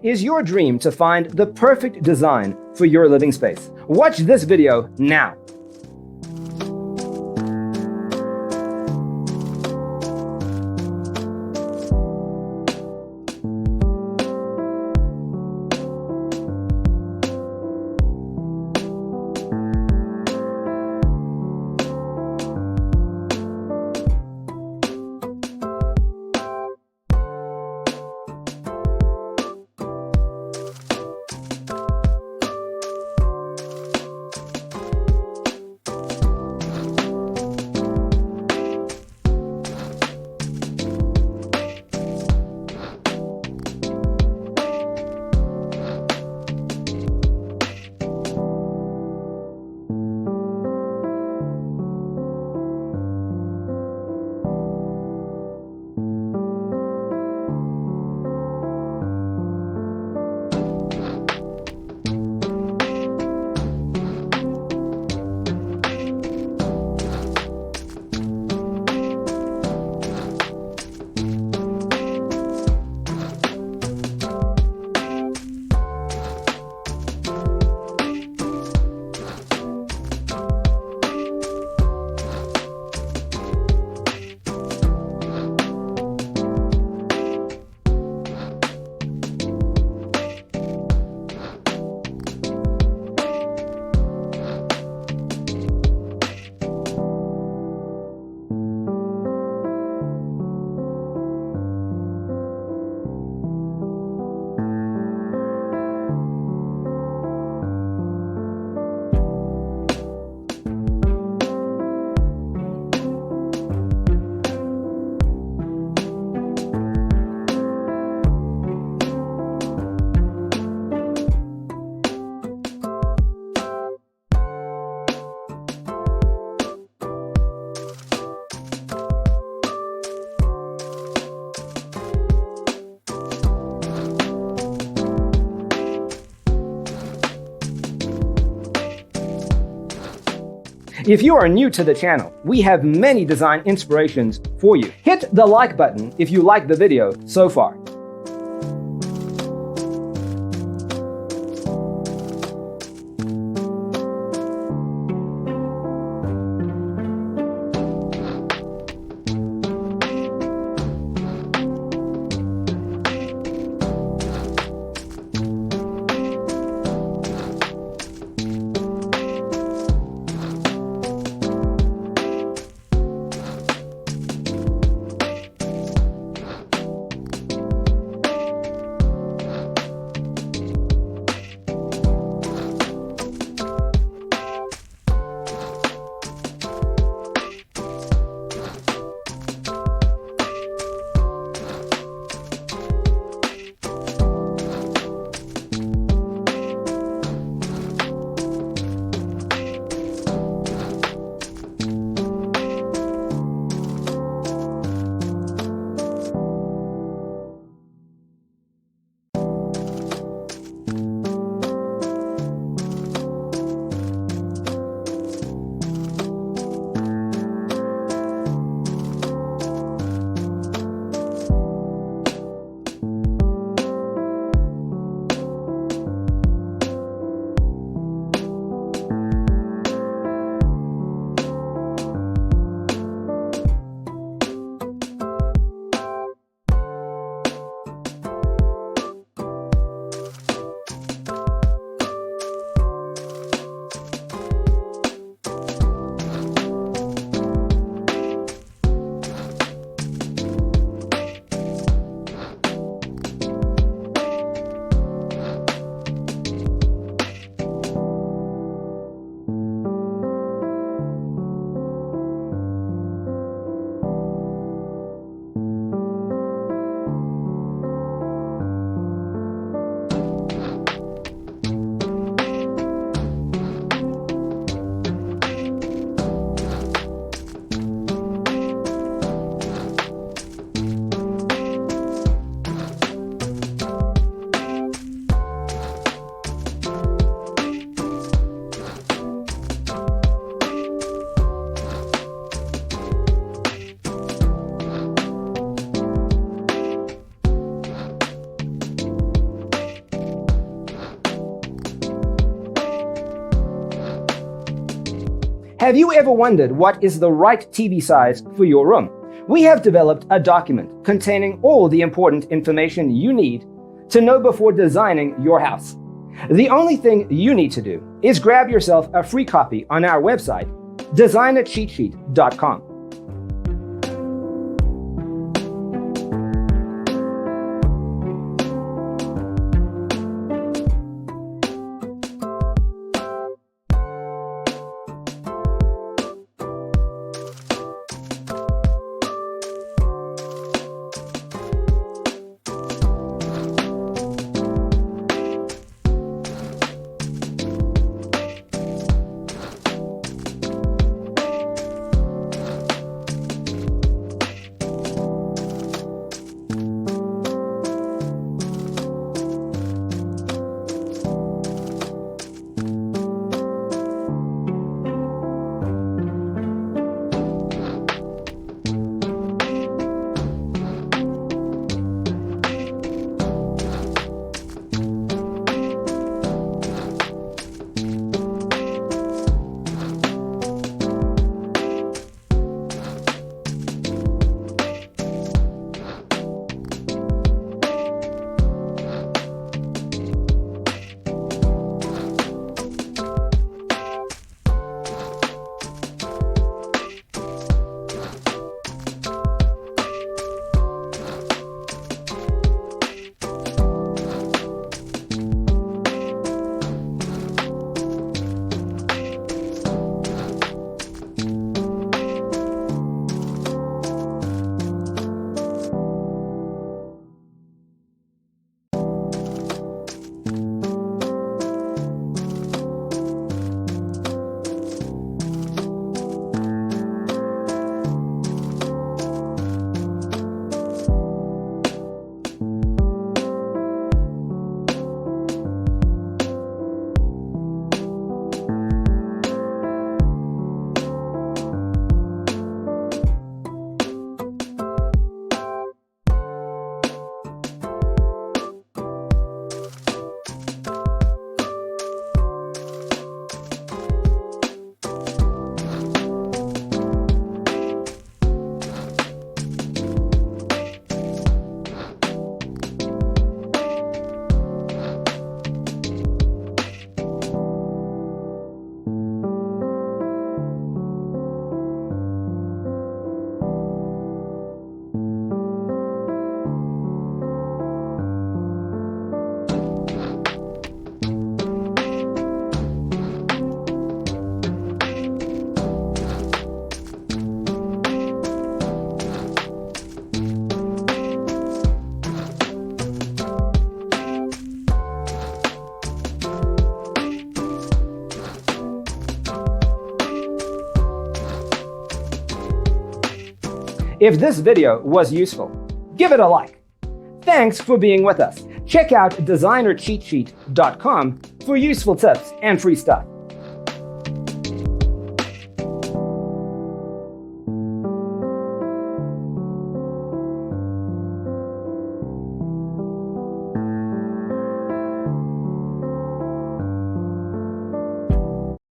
Is your dream to find the perfect design for your living space? Watch this video now. If you are new to the channel, we have many design inspirations for you. Hit the like button if you like the video so far. Have you ever wondered what is the right TV size for your room? We have developed a document containing all the important information you need to know before designing your house. The only thing you need to do is grab yourself a free copy on our website, designercheatsheet.com. If this video was useful, give it a like. Thanks for being with us. Check out designercheatsheet.com for useful tips and free stuff.